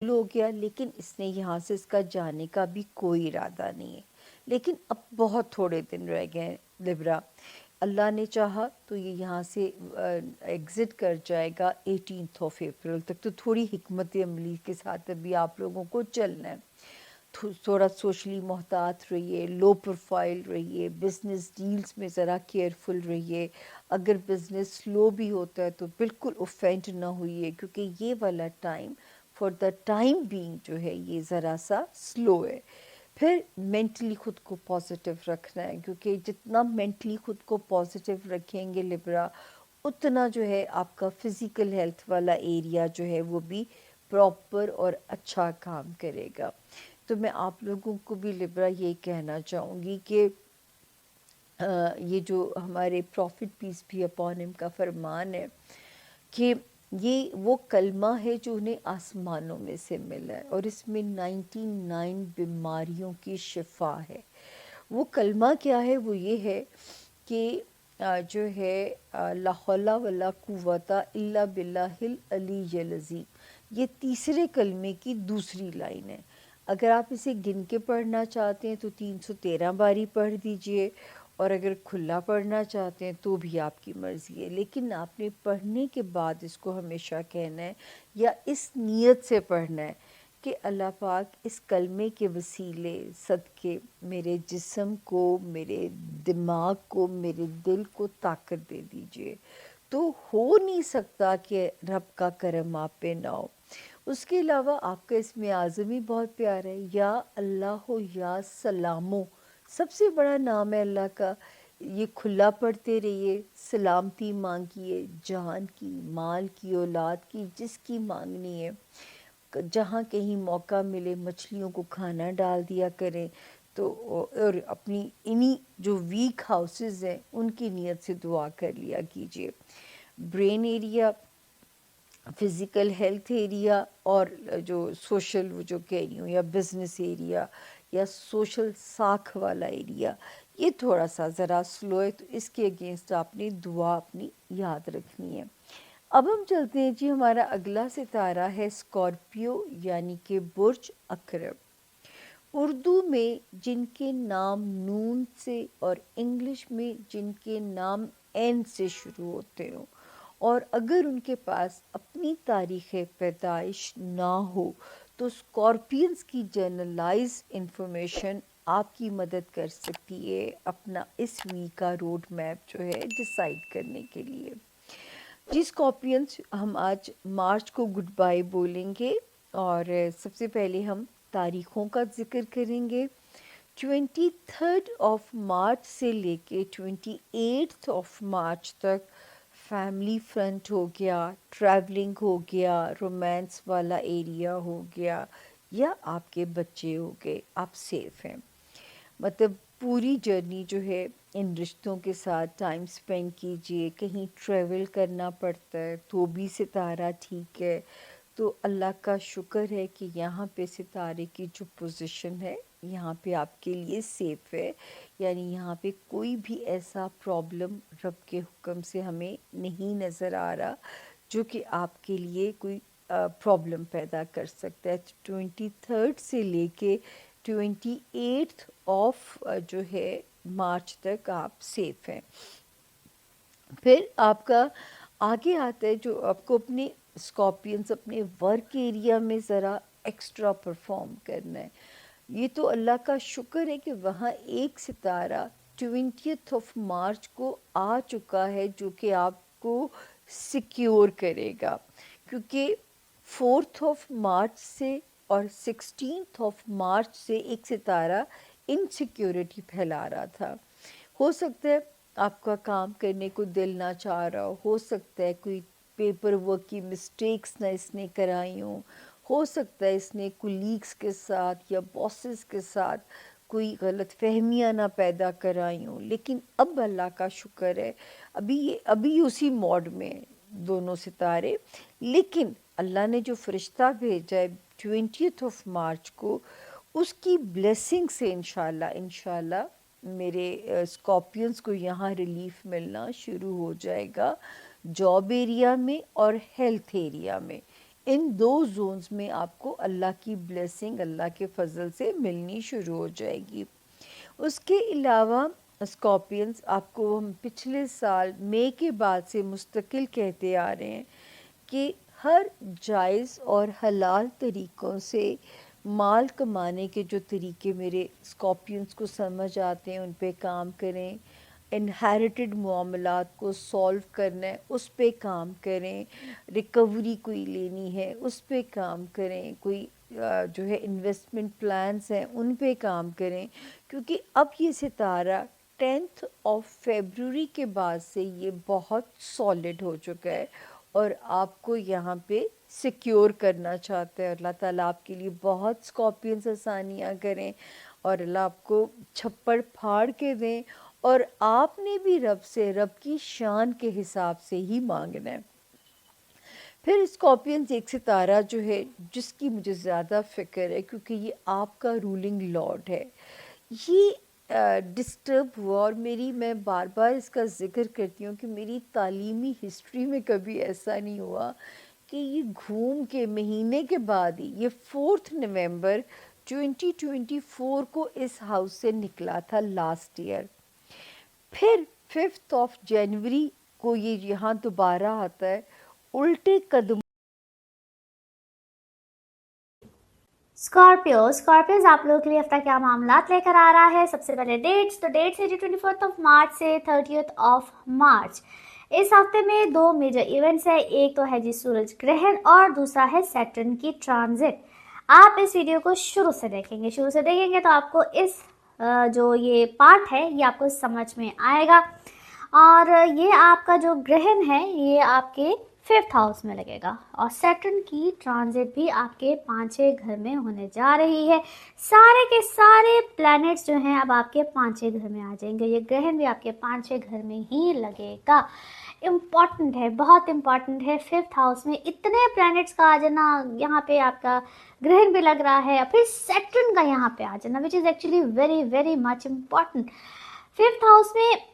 हो गया, लेकिन इसने यहाँ से इसका जाने का भी कोई इरादा नहीं है। लेकिन अब बहुत थोड़े दिन रह गए हैं लिब्रा। अल्लाह ने चाहा तो ये यहाँ से एग्ज़िट कर जाएगा 18th ऑफ अप्रैल तक। तो थोड़ी हिकमत अमली के साथ अभी आप लोगों को चलना है। थोड़ा सोशली मोहतात रहिए, लो प्रोफाइल रहिए, बिज़नेस डील्स में ज़रा केयरफुल रहिए। अगर बिज़नेस स्लो भी होता है तो बिल्कुल ऑफेंड ना होइए, क्योंकि ये वाला time for the time being जो है ये ज़रा सा स्लो है। फिर मेंटली ख़ुद को पॉजिटिव रखना है, क्योंकि जितना मेंटली ख़ुद को पॉजिटिव रखेंगे लिब्रा, उतना जो है आपका फ़िज़िकल हेल्थ वाला एरिया जो है वो भी प्रॉपर और अच्छा काम करेगा। तो मैं आप लोगों को भी लिब्रा ये कहना चाहूँगी कि ये जो हमारे प्रॉफिट पीस भी अपॉन हिम का फरमान है कि ये वो कलमा है जो उन्हें आसमानों में से मिला है, और इसमें 99 बीमारियों की शिफा है। वो कलमा क्या है? वो ये है कि जो है ला हौला वला कुव्वता इल्ला बिल्लाहिल अलीय्यिल अज़ीम, ये तीसरे कलमे की दूसरी लाइन है। अगर आप इसे गिन के पढ़ना चाहते हैं तो 313 बारी पढ़ दीजिए, और अगर खुला पढ़ना चाहते हैं तो भी आपकी मर्ज़ी है। लेकिन आपने पढ़ने के बाद इसको हमेशा कहना है, या इस नीयत से पढ़ना है कि अल्लाह पाक इस कलमे के वसीले सदके मेरे जिस्म को, मेरे दिमाग को, मेरे दिल को ताकत दे दीजिए। तो हो नहीं सकता कि रब का करम आप पे ना हो। उसके अलावा आपका इसमें आज़म ही बहुत प्यारा है, या अल्लाह या सलामो, सबसे बड़ा नाम है अल्लाह का। ये खुला पढ़ते रहिए, सलामती मांगिए, जान की, माल की, औलाद की, जिसकी मांगनी है। जहाँ कहीं मौका मिले मछलियों को खाना डाल दिया करें। तो और अपनी इन्हीं जो वीक हाउसेस हैं उनकी नीयत से दुआ कर लिया कीजिए। Brain area, physical health area, और जो सोशल वो जो कह रही हूँ, या बिज़नेस एरिया, या सोशल साख वाला एरिया, ये थोड़ा सा ज़रा स्लो है। तो इसके अगेंस्ट आपने दुआ अपनी याद रखनी है। अब हम चलते हैं जी, हमारा अगला सितारा है स्कॉर्पियो, यानी कि बुर्ज अकरब। उर्दू में जिनके नाम नून से और इंग्लिश में जिनके नाम एन से शुरू होते हों, और अगर उनके पास अपनी तारीख़ पैदाइश ना हो, तो स्कॉर्पियंस की जनरलाइज इंफॉर्मेशन आपकी मदद कर सकती है अपना इस वीक का रोड मैप जो है डिसाइड करने के लिए। जी स्कॉर्पियंस, हम आज मार्च को गुड बाय बोलेंगे, और सबसे पहले हम तारीख़ों का ज़िक्र करेंगे। 23 ऑफ मार्च से लेके 28 ऑफ मार्च तक फैमिली फ्रंट हो गया, ट्रैवलिंग हो गया, रोमांस वाला एरिया हो गया, या आपके बच्चे हो गए, आप सेफ हैं। मतलब पूरी जर्नी जो है इन रिश्तों के साथ टाइम स्पेंड कीजिए। कहीं ट्रैवल करना पड़ता है तो भी सितारा ठीक है। तो अल्लाह का शुक्र है कि यहाँ पे सितारे की जो पोजीशन है यहाँ पे आपके लिए सेफ़ है। यानी यहाँ पे कोई भी ऐसा प्रॉब्लम रब के हुक्म से हमें नहीं नज़र आ रहा जो कि आपके लिए कोई प्रॉब्लम पैदा कर सकता है। 23 से लेके 28 ऑफ जो है मार्च तक आप सेफ़ हैं। फिर आपका आगे आता है जो आपको अपने स्कॉर्पियंस अपने वर्क एरिया में ज़रा एक्स्ट्रा परफॉर्म करना है। ये तो अल्लाह का शुक्र है कि वहाँ एक सितारा 20th ऑफ मार्च को आ चुका है जो कि आपको सिक्योर करेगा, क्योंकि 4th ऑफ मार्च से और 16th ऑफ मार्च से एक सितारा इनसिक्योरिटी फैला रहा था। हो सकता है आपका काम करने को दिल ना चाह रहा हो सकता है कोई पेपर वर्क की मिस्टेक्स ना इसने कराई हो सकता है इसने कुलीग्स के साथ या बॉसेस के साथ कोई गलत फहमियाँ ना पैदा कराई हों। लेकिन अब अल्लाह का शुक्र है अभी उसी मोड में हैं दोनों सितारे। लेकिन अल्लाह ने जो फरिश्ता भेजा है 20th ऑफ मार्च को, उसकी ब्लेसिंग से इंशाल्लाह मेरे स्कॉर्पियंस को यहाँ रिलीफ मिलना शुरू हो जाएगा, जॉब एरिया में और हेल्थ एरिया में। इन 2 ज़ोन्स में आपको अल्लाह की ब्लेसिंग, अल्लाह के फ़ज़ल से मिलनी शुरू हो जाएगी। उसके अलावा स्कॉर्पियंस, आपको हम पिछले साल मई के बाद से मुस्तकिल कहते आ रहे हैं कि हर जायज़ और हलाल तरीक़ों से माल कमाने के जो तरीके मेरे स्कॉर्पियंस को समझ आते हैं, उन पे काम करें। इनहेरिटेड मामलात को सॉल्व करना है, उस पे काम करें। रिकवरी कोई लेनी है, उस पे काम करें। कोई जो है इन्वेस्टमेंट प्लान्स हैं, उन पे काम करें, क्योंकि अब ये सितारा 10th ऑफ फरवरी के बाद से ये बहुत सॉलिड हो चुका है और आपको यहाँ पे सिक्योर करना चाहता है। अल्लाह ताला आपके लिए बहुत स्कॉर्पियंस आसानियाँ करें और अल्लाह आपको छप्पड़ फाड़ के दें, और आपने भी रब से रब की शान के हिसाब से ही मांगना है। फिर स्कॉर्पियंस एक सितारा जो है जिसकी मुझे ज़्यादा फ़िक्र है, क्योंकि ये आपका रूलिंग लॉर्ड है। ये डिस्टर्ब हुआ, और मैं बार बार इसका ज़िक्र करती हूँ कि मेरी तालीमी हिस्ट्री में कभी ऐसा नहीं हुआ कि ये घूम के महीने के बाद ही, ये 4 नवंबर 2024 को इस हाउस से निकला था लास्ट ईयर। फिर 5th ऑफ जनवरी को ये यहाँ दोबारा आता है, उल्टे कदम। स्कॉर्पियोज आप लोगों के लिए हफ्ता क्या मामला लेकर आ रहा है। सबसे पहले डेट्स, तो डेट्स है 24 ऑफ मार्च से 30 ऑफ मार्च। इस हफ्ते में 2 मेजर इवेंट्स है, एक तो है जी सूरज ग्रहण और दूसरा है सैटर्न की ट्रांजिट। आप इस वीडियो को शुरू से देखेंगे तो आपको इस जो ये पार्ट है ये आपको समझ में आएगा। और ये आपका जो ग्रहण है ये आपके 5th हाउस में लगेगा और सैटर्न की ट्रांजिट भी आपके 5वें घर में होने जा रही है। सारे के सारे प्लैनेट्स जो हैं अब आपके 5वें घर में आ जाएंगे। ये ग्रहण भी आपके 5वें घर में ही लगेगा। इम्पॉर्टेंट है, बहुत इम्पॉर्टेंट है। 5th हाउस में इतने प्लैनेट्स का आ जाना, यहाँ पे आपका ग्रहण भी लग रहा है, फिर सैटर्न का यहाँ पे आ जाना, which is actually very very much important. 5th house में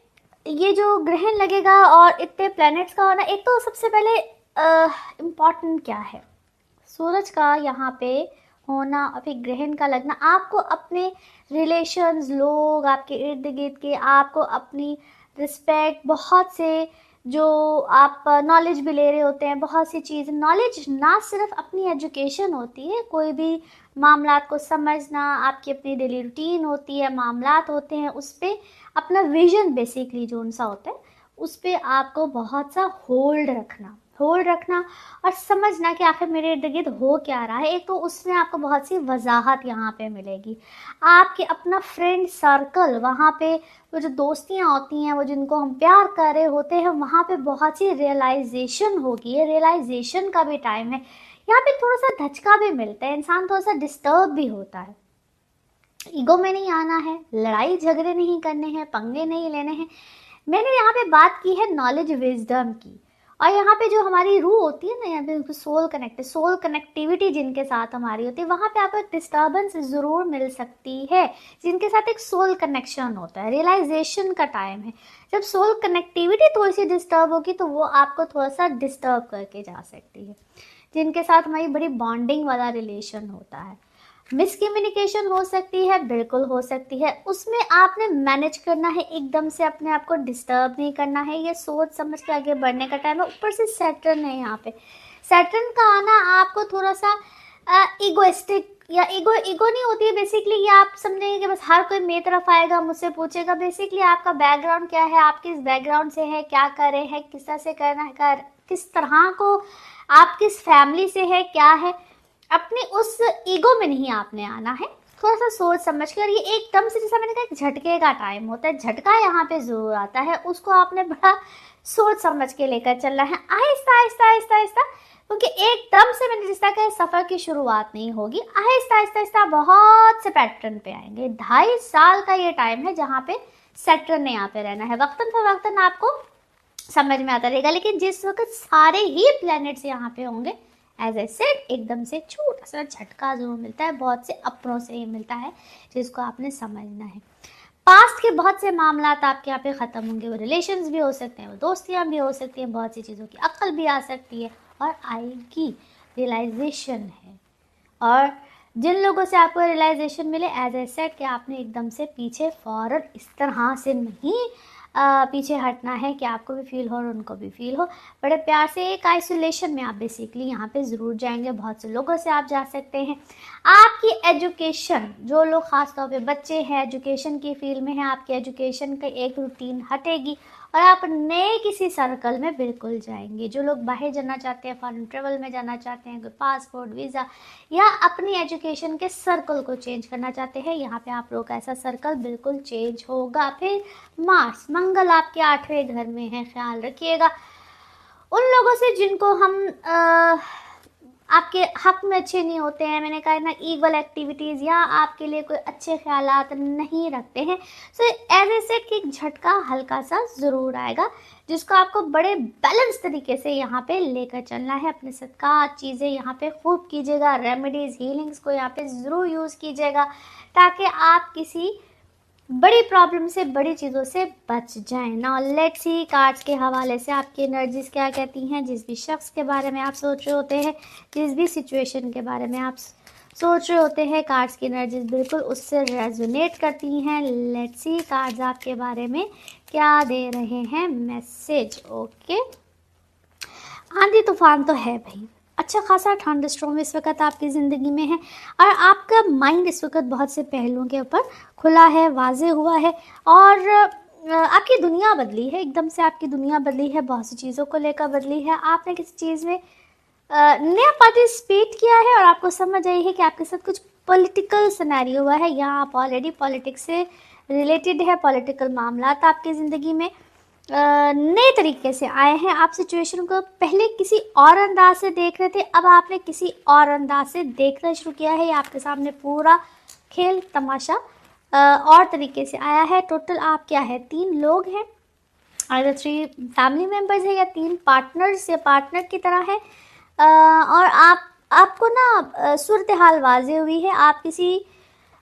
ये जो ग्रहण लगेगा और इतने प्लैनेट्स का होना, एक तो सबसे पहले इम्पॉर्टेंट क्या है, सूरज का यहाँ पे होना और फिर ग्रहण का लगना आपको अपने रिलेशंस, लोग आपके इर्द गिर्द के, आपको अपनी रिस्पेक्ट, बहुत से जो आप नॉलेज भी ले रहे होते हैं, बहुत सी चीज़, नॉलेज ना सिर्फ अपनी एजुकेशन होती है, कोई भी मामलात को समझना, आपकी अपनी डेली रूटीन होती है, मामलात होते हैं, उस पर अपना विजन बेसिकली जो उनसा होता है उस पर आपको बहुत सा होल्ड रखना और समझना कि आखिर मेरे इर्द गिर्द हो क्या रहा है। एक तो उसमें आपको बहुत सी वजाहत यहाँ पे मिलेगी। आपके अपना फ्रेंड सर्कल, वहाँ पे वो जो दोस्तियाँ होती हैं, वो जिनको हम प्यार कर रहे होते हैं, वहाँ पे बहुत सी रियलाइजेशन होगी। ये रियलाइजेशन का भी टाइम है। यहाँ पे थोड़ा सा धचका भी मिलता है, इंसान थोड़ा सा डिस्टर्ब भी होता है। ईगो में नहीं आना है, लड़ाई झगड़े नहीं करने हैं, पंगे नहीं लेने हैं। मैंने यहाँ पे बात की है नॉलेज विजडम की, और यहाँ पे जो हमारी रूह होती है ना, यहाँ पे सोल कनेक्टिविटी जिनके साथ हमारी होती है, वहाँ पे आपको एक डिस्टर्बेंस ज़रूर मिल सकती है। जिनके साथ एक सोल कनेक्शन होता है, रियलाइजेशन का टाइम है। जब सोल कनेक्टिविटी थोड़ी सी डिस्टर्ब होगी तो वो आपको थोड़ा सा डिस्टर्ब करके जा सकती है। जिनके साथ हमारी बड़ी बॉन्डिंग वाला रिलेशन होता है, मिसकम्युनिकेशन हो सकती है, बिल्कुल हो सकती है। उसमें आपने मैनेज करना है, एकदम से अपने आप को डिस्टर्ब नहीं करना है। ये सोच समझ के आगे बढ़ने का टाइम है। ऊपर से सैटर्न है यहाँ पे, सैटर्न का आना आपको थोड़ा सा ईगोइस्टिक या ईगो नहीं होती है बेसिकली। ये आप समझेंगे कि बस हर कोई मेरी तरफ आएगा, मुझसे पूछेगा। बेसिकली आपका बैकग्राउंड क्या है, आप किस बैकग्राउंड से है, क्या कर रहे हैं, किस तरह से करना है, किस तरह को, आप किस फैमिली से है, क्या है, अपने उस ईगो में नहीं आपने आना है। थोड़ा सा सोच समझ कर, ये एकदम से, जैसा मैंने कहा, एक झटके का टाइम होता है, झटका यहाँ पे जरूर आता है, उसको आपने बड़ा सोच समझ के लेकर चलना है, आहिस्ता आहिस्ता आहिस्ता आहिस्ता। क्योंकि एकदम से मैंने जिस तरह कहा सफ़र की शुरुआत नहीं होगी, आहिस्ता आहिस्ता आहिस्ता बहुत से पैटर्न पे आएंगे। 2.5 साल का ये टाइम है जहाँ पे सैटर्न ने यहाँ पे रहना है। वक्तन फवक्तन आपको समझ में आता रहेगा, लेकिन जिस वक्त सारे ही प्लैनेट्स यहाँ पे होंगे, एज ए सेड, एकदम से छोटा सा झटका जरूर मिलता है, बहुत से अपनों से ही मिलता है, जिसको आपने समझना है। पास्ट के बहुत से मामला आपके यहाँ पे ख़त्म होंगे। वो रिलेशंस भी हो सकते हैं, वो दोस्तियाँ भी हो सकती हैं, बहुत सी चीज़ों की अक्ल भी आ सकती है और आएगी। रियलाइजेशन है। और जिन लोगों से आपको रियलाइजेशन मिले, एज ए सेड, कि आपने एकदम से पीछे फ़ौरन इस तरह से नहीं पीछे हटना है कि आपको भी फील हो और उनको भी फील हो। बड़े प्यार से एक आइसोलेशन में आप बेसिकली यहाँ पे ज़रूर जाएंगे। बहुत से लोगों से आप जा सकते हैं। आपकी एजुकेशन, जो लोग ख़ास तौर पे बच्चे हैं, एजुकेशन की फील्ड में हैं, आपकी एजुकेशन का एक रूटीन हटेगी और आप नए किसी सर्कल में बिल्कुल जाएंगे। जो लोग बाहर जाना चाहते हैं, फॉरेन ट्रेवल में जाना चाहते हैं, कोई पासपोर्ट, वीज़ा, या अपनी एजुकेशन के सर्कल को चेंज करना चाहते हैं, यहाँ पे आप लोग का ऐसा सर्कल बिल्कुल चेंज होगा। फिर मार्स, मंगल आपके 8वें घर में है, ख्याल रखिएगा उन लोगों से जिनको हम आपके हक में अच्छे नहीं होते हैं, मैंने कहा ना, ईवल एक्टिविटीज़, या आपके लिए कोई अच्छे ख्यालात नहीं रखते हैं। सो एज ए सेड कि एक झटका हल्का सा ज़रूर आएगा, जिसको आपको बड़े बैलेंस तरीके से यहाँ पे लेकर चलना है। अपने सदक़ात चीज़ें यहाँ पे खूब कीजिएगा, रेमेडीज़, हीलिंग्स को यहाँ पे ज़रूर यूज़ कीजिएगा, ताकि आप किसी बड़ी प्रॉब्लम से, बड़ी चीज़ों से बच जाएं। नाउ लेट्स सी कार्ड्स के हवाले से आपकी एनर्जीज क्या कहती हैं। जिस भी शख्स के बारे में आप सोच रहे होते हैं, जिस भी सिचुएशन के बारे में आप सोच रहे होते हैं, कार्ड्स की एनर्जीज बिल्कुल उससे रेजोनेट करती हैं। लेट्स सी कार्ड्स आपके बारे में क्या दे रहे हैं मैसेज। ओके, आंधी तूफान तो है भाई, अच्छा खासा थंडर स्टॉर्म इस वक्त आपकी ज़िंदगी में है, और आपका माइंड इस वक्त बहुत से पहलुओं के ऊपर खुला है, वाजे हुआ है, और आपकी दुनिया बदली है, एकदम से आपकी दुनिया बदली है, बहुत सी चीज़ों को लेकर बदली है। आपने किसी चीज़ में नया पार्टिसिपेट किया है और आपको समझ आई है कि आपके साथ कुछ पॉलिटिकल सिनेरियो हुआ है, या आप ऑलरेडी पॉलिटिक्स से रिलेटेड है, पॉलिटिकल मामला आपकी ज़िंदगी में नए तरीके से आए हैं। आप सिचुएशन को पहले किसी और अंदाज से देख रहे थे, अब आपने किसी और अंदाज से देखना शुरू किया है। आपके सामने पूरा खेल तमाशा और तरीके से आया है। टोटल आप क्या है, 3 लोग हैं, आइदर 3 फैमिली मेम्बर्स है, या 3 पार्टनर्स या पार्टनर की तरह है। और आपको ना सूरत हाल वाज़ेह हुई है।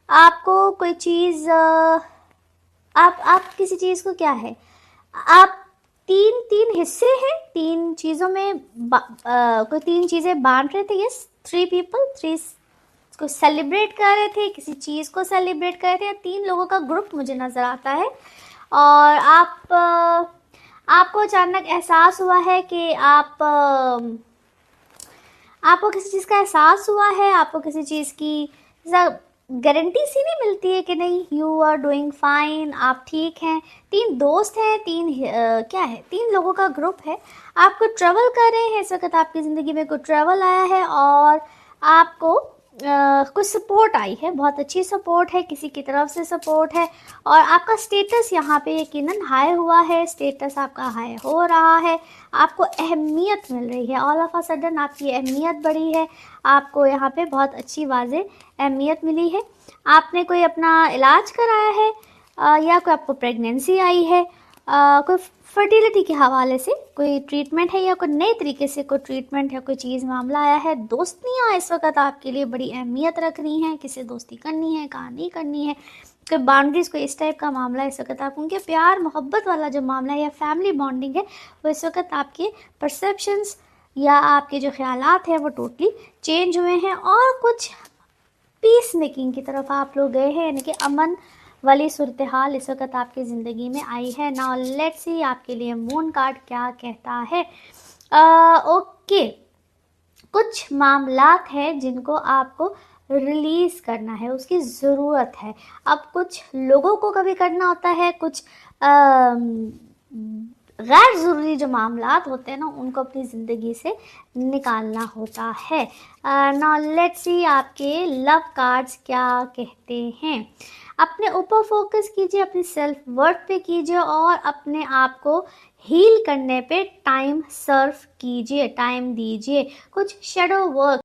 आपको कोई चीज़ आप किसी चीज़ को क्या है, आप 3 हिस्से हैं, 3 चीज़ों में कोई 3 चीज़ें बांट रहे थे। यस, 3 पीपल, 3 को सेलिब्रेट कर रहे थे, किसी चीज़ को सेलिब्रेट कर रहे थे। 3 लोगों का ग्रुप मुझे नज़र आता है, और आपको अचानक एहसास हुआ है कि आपको किसी चीज़ का एहसास हुआ है, आपको किसी चीज़ की गारंटी सी नहीं मिलती है कि नहीं, यू आर डूइंग फाइन, आप ठीक हैं। 3 दोस्त हैं, 3 लोगों का ग्रुप है। आपको ट्रैवल कर रहे हैं इस वक्त, आपकी ज़िंदगी में कोई ट्रैवल आया है और आपको कुछ सपोर्ट आई है, बहुत अच्छी सपोर्ट है, किसी की तरफ से सपोर्ट है, और आपका स्टेटस यहाँ पे यकीनन हाई हुआ है, स्टेटस आपका हाई हो रहा है, आपको अहमियत मिल रही है। ऑल ऑफ अ सडन आपकी अहमियत बढ़ी है, आपको यहाँ पे बहुत अच्छी वाज़े अहमियत मिली है। आपने कोई अपना इलाज कराया है, या कोई आपको प्रेगनेंसी आई है, कोई फर्टिलिटी के हवाले से कोई ट्रीटमेंट है, या कोई नए तरीके से कोई ट्रीटमेंट या कोई चीज़ मामला आया है। दोस्तियाँ इस वक्त आपके लिए बड़ी अहमियत रख रही हैं, किससे दोस्ती करनी है, कहाँ नहीं करनी है, कोई बाउंड्रीज, कोई इस टाइप का मामला इस वक्त आप उनके प्यार मोहब्बत वाला जो मामला है या फैमिली बॉन्डिंग है, वो इस वक्त आपके परसेप्शंस या आपके जो ख्यालात हैं वो टोटली चेंज हुए हैं, और कुछ पीस मेकिंग की तरफ आप लोग गए हैं, यानी कि अमन वाली सूरत हाल इस वक्त आपकी ज़िंदगी में आई है। नाउ लेट्स सी आपके लिए मून कार्ड क्या कहता है। ओके, कुछ मामलात हैं जिनको आपको रिलीज़ करना है, उसकी ज़रूरत है। अब कुछ लोगों को कभी करना होता है, कुछ गैर ज़रूरी जो मामलात होते हैं ना, उनको अपनी ज़िंदगी से निकालना होता है। नाउ लेट्स सी आपके लव कार्ड्स क्या कहते हैं। अपने ऊपर फोकस कीजिए, अपनी सेल्फ वर्थ पे कीजिए, और अपने आप को हील करने पे टाइम सर्व कीजिए, टाइम दीजिए। कुछ शेडो वर्क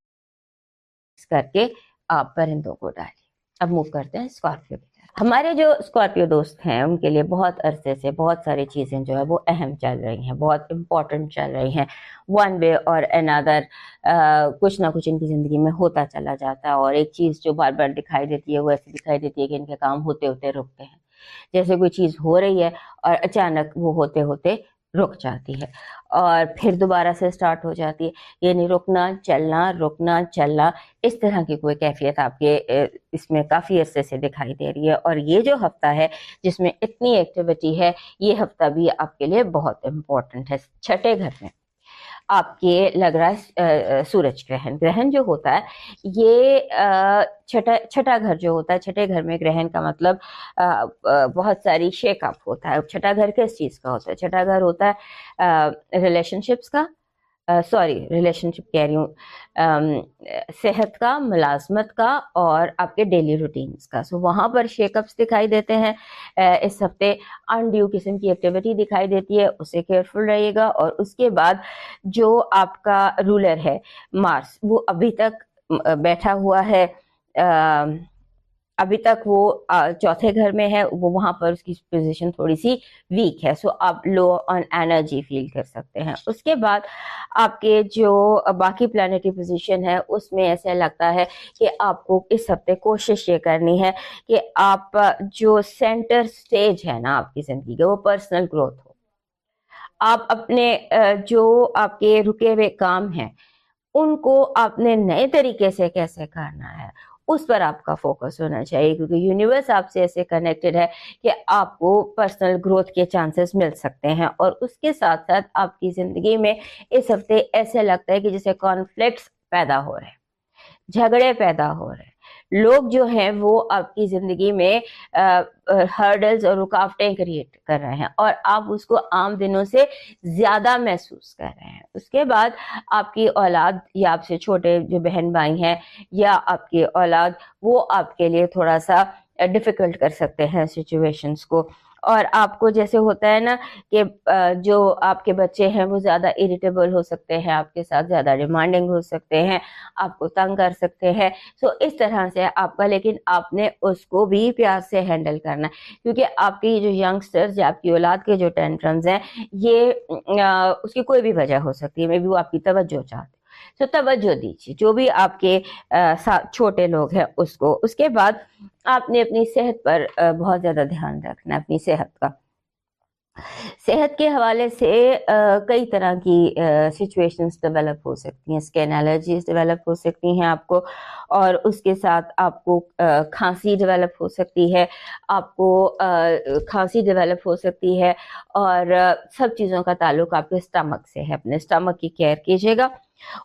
करके आप परिंदों को डालिए। अब मूव करते हैं स्कॉर्पियो की तरफ। हमारे जो स्कॉर्पियो दोस्त हैं उनके लिए बहुत अरसे से बहुत सारी चीज़ें जो है वो अहम चल रही हैं, बहुत इम्पोर्टेंट चल रही हैं। वन वे और अनदर कुछ ना कुछ इनकी ज़िंदगी में होता चला जाता है, और एक चीज़ जो बार बार दिखाई देती है वो ऐसी दिखाई देती है कि इनके काम होते होते रुकते हैं। जैसे कोई चीज़ हो रही है और अचानक वो होते होते रुक जाती है और फिर दोबारा से स्टार्ट हो जाती है, यानी रुकना चलना, इस तरह की कोई कैफियत आपके इसमें काफ़ी अरसे से दिखाई दे रही है। और ये जो हफ्ता है जिसमें इतनी एक्टिविटी है, ये हफ्ता भी आपके लिए बहुत इम्पोर्टेंट है। छठे घर में आपके लग रहा है सूरज ग्रहण जो होता है, ये छठा घर जो होता है, छठे घर में ग्रहण का मतलब बहुत सारी शेकअप होता है। छठा घर किस चीज़ का होता है? छठा घर होता है रिलेशनशिप्स का, रिलेशनशिप कह रही हूँ, सेहत का, मुलाजमत का और आपके डेली रूटीन्स का। सो वहाँ पर शेकअप्स दिखाई देते हैं। इस हफ्ते अनड्यू किस्म की एक्टिविटी दिखाई देती है, उससे केयरफुल रहिएगा। और उसके बाद जो आपका रूलर है मार्स, वो अभी तक बैठा हुआ है, अभी तक वो चौथे घर में है, वो वहां पर उसकी पोजीशन थोड़ी सी वीक है। सो आप लो ऑन एनर्जी फील कर सकते हैं। उसके बाद आपके जो बाकी प्लैनेटरी पोजीशन है, उसमें ऐसा लगता है कि आपको इस हफ्ते कोशिश ये करनी है कि आप जो सेंटर स्टेज है ना आपकी जिंदगी का, वो पर्सनल ग्रोथ हो। आप अपने जो आपके रुके हुए काम हैं, उनको आपने नए तरीके से कैसे करना है, उस पर आपका फोकस होना चाहिए, क्योंकि यूनिवर्स आपसे ऐसे कनेक्टेड है कि आपको पर्सनल ग्रोथ के चांसेस मिल सकते हैं। और उसके साथ साथ आपकी ज़िंदगी में इस हफ्ते ऐसे लगता है कि जैसे कॉन्फ्लिक्ट्स पैदा हो रहे हैं, झगड़े पैदा हो रहे हैं, लोग जो हैं वो आपकी ज़िंदगी में हर्डल्स और रुकावटें क्रिएट कर रहे हैं और आप उसको आम दिनों से ज़्यादा महसूस कर रहे हैं। उसके बाद आपकी औलाद या आपसे छोटे जो बहन भाई हैं या आपकी औलाद, वो आपके लिए थोड़ा सा डिफ़िकल्ट कर सकते हैं सिचुएशंस को। और आपको जैसे होता है ना कि जो आपके बच्चे हैं वो ज़्यादा इरिटेबल हो सकते हैं, आपके साथ ज़्यादा डिमांडिंग हो सकते हैं, आपको तंग कर सकते हैं। सो इस तरह से आपका, लेकिन आपने उसको भी प्यार से हैंडल करना है, क्योंकि आपकी जो यंगस्टर्स या आपकी औलाद के जो टेंट्रम्स हैं, ये उसकी कोई भी वजह हो सकती है। मे बी वो आपकी तवज्जो चाहते, तो तवज्जो दीजिए जो भी आपके साथ छोटे लोग हैं उसको। उसके बाद आपने अपनी सेहत पर बहुत ज़्यादा ध्यान रखना है, अपनी सेहत का। सेहत के हवाले से कई तरह की सिचुएशंस डेवलप हो सकती हैं, स्किन एलर्जीज डेवलप हो सकती हैं आपको, और उसके साथ आपको खांसी डेवलप हो सकती है, आपको खांसी डेवलप हो सकती है। और सब चीज़ों का ताल्लुक आपके स्टमक से है, अपने स्टमक की केयर कीजिएगा।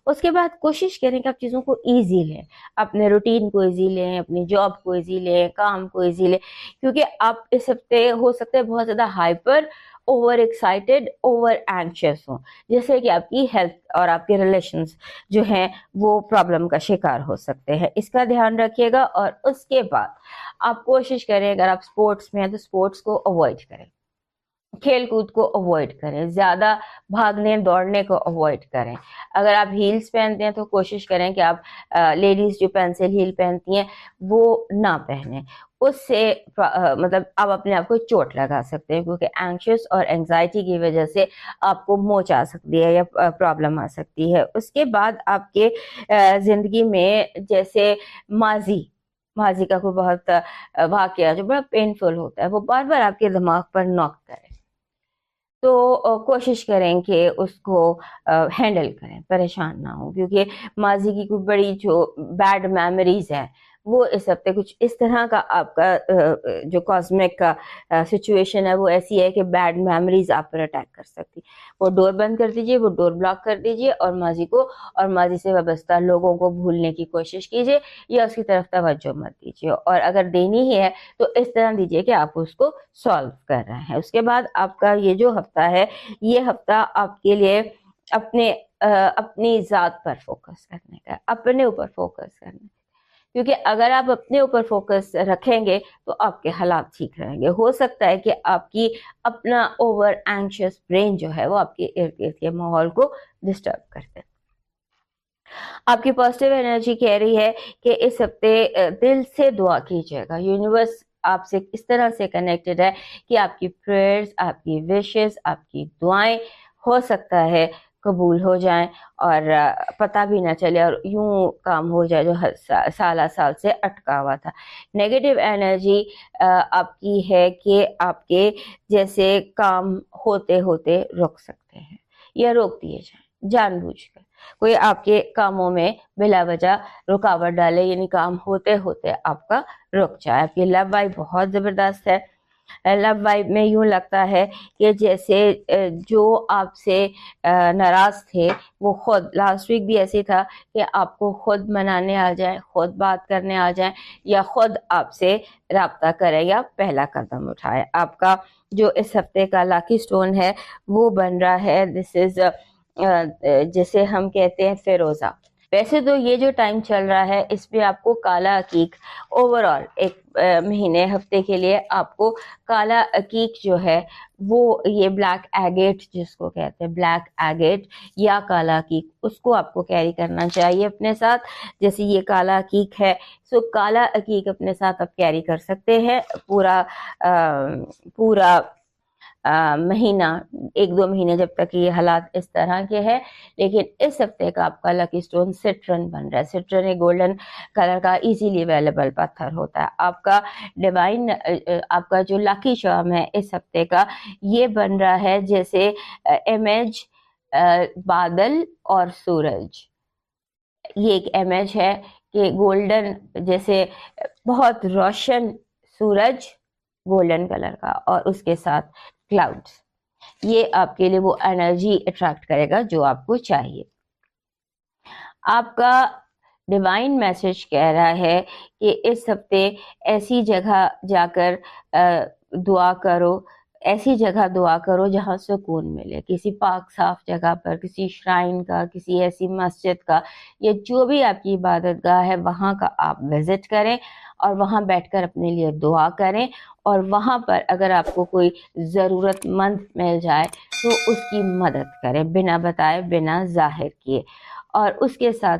उसके बाद कोशिश करें कि आप चीज़ों को ईजी लें, अपने रूटीन को ईजी लें, अपनी जॉब को ईजी लें, काम को ईजी लें, क्योंकि आप इस हफ्ते हो सकते हैं बहुत ज़्यादा hyper, over excited, over anxious हो, जैसे कि आपकी हेल्थ और आपके रिलेशंस जो हैं वो प्रॉब्लम का शिकार हो सकते हैं। इसका ध्यान रखिएगा। और उसके बाद आप कोशिश करें, अगर आप स्पोर्ट्स में हैं तो स्पोर्ट्स को अवॉइड करें, खेल कूद को अवॉइड करें, ज़्यादा भागने दौड़ने को अवॉइड करें। अगर आप हील्स पहनते हैं तो कोशिश करें कि आप लेडीज़ जो पेंसिल हील पहनती हैं वो ना पहनें, उससे मतलब आप अपने आप को चोट लगा सकते हैं, क्योंकि एंग्शियस और एंजाइटी की वजह से आपको मोच आ सकती है या प्रॉब्लम आ सकती है। उसके बाद आपके ज़िंदगी में जैसे माजी का कोई बहुत वाकया जो बड़ा पेनफुल होता है, वो बार बार आपके दिमाग पर नॉक करे, तो कोशिश करें कि उसको हैंडल करें, परेशान ना हो, क्योंकि माजी की कोई बड़ी जो बैड मेमोरीज हैं वो इस हफ्ते कुछ इस तरह का आपका जो कॉस्मिक का सिचुएशन है वो ऐसी है कि बैड मेमोरीज आप पर अटैक कर सकती। वो डोर बंद कर दीजिए, वो डोर ब्लॉक कर दीजिए और माजी को और माजी से वाबस्ता लोगों को भूलने की कोशिश कीजिए या उसकी तरफ तवज्जो मत दीजिए। और अगर देनी ही है तो इस तरह दीजिए कि आप उसको सॉल्व कर रहे हैं। उसके बाद आपका ये जो हफ्ता है, ये हफ्ता आपके लिए अपनी ज़ात पर फोकस करने का, अपने ऊपर फोकस करने का, क्योंकि अगर आप अपने ऊपर फोकस रखेंगे तो आपके हालात ठीक रहेंगे। हो सकता है कि आपकी अपना ओवर एंशियस ब्रेन जो है वो आपके इर्द गिर्द के माहौल को डिस्टर्ब करते हैं। आपकी पॉजिटिव एनर्जी कह रही है कि इस हफ्ते दिल से दुआ कीजिएगा। यूनिवर्स आपसे इस तरह से कनेक्टेड है कि आपकी प्रेयर्स, आपकी विशेस, आपकी दुआएं हो सकता है कबूल हो जाएं और पता भी ना चले और यूं काम हो जाए जो साल से अटका हुआ था। नेगेटिव एनर्जी आपकी है कि आपके जैसे काम होते होते रुक सकते हैं या रोक दिए जाए जानबूझकर। कोई आपके कामों में बिला वजह रुकावट डाले, यानी काम होते होते आपका रुक जाए। आपकी लव वाइब बहुत जबरदस्त है। लव वाइब में यूं लगता है कि जैसे जो आपसे नाराज थे वो खुद, लास्ट वीक भी ऐसे था कि आपको खुद मनाने आ जाए, खुद बात करने आ जाए या खुद आपसे राब्ता करें या पहला कदम उठाए। आपका जो इस हफ्ते का लकी स्टोन है वो बन रहा है, दिस इज जिसे हम कहते हैं फिरोजा। वैसे तो ये जो टाइम चल रहा है इसमें आपको काला अकीक ओवरऑल एक महीने हफ्ते के लिए आपको काला अकीक जो है वो, ये ब्लैक एगेट जिसको कहते हैं, ब्लैक एगेट या काला अकीक, उसको आपको कैरी करना चाहिए अपने साथ। जैसे ये काला अकीक है, सो काला अकीक अपने साथ आप कैरी कर सकते हैं पूरा महीना, 1-2 महीने, जब तक ये हालात इस तरह के हैं। लेकिन इस हफ्ते का आपका लकी स्टोन सिट्रन बन रहा है। सिट्रन एक गोल्डन कलर का इजीली अवेलेबल पत्थर होता है। आपका डिवाइन, आपका जो लकी चार्म है इस हफ्ते का, ये बन रहा है जैसे इमेज बादल और सूरज। ये एक इमेज है कि गोल्डन, जैसे बहुत रोशन सूरज गोल्डन कलर का और उसके साथ क्लाउड्स, ये आपके लिए वो एनर्जी अट्रैक्ट करेगा जो आपको चाहिए। आपका डिवाइन मैसेज कह रहा है कि इस हफ्ते ऐसी जगह जाकर दुआ करो, ऐसी जगह दुआ करो जहाँ सुकून मिले, किसी पाक साफ जगह पर, किसी श्राइन का, किसी ऐसी मस्जिद का, या जो भी आपकी इबादत गाह है वहाँ का आप विजिट करें और वहाँ बैठकर अपने लिए दुआ करें। और वहाँ पर अगर आपको कोई ज़रूरतमंद मिल जाए तो उसकी मदद करें, बिना बताए, बिना जाहिर किए। और उसके साथ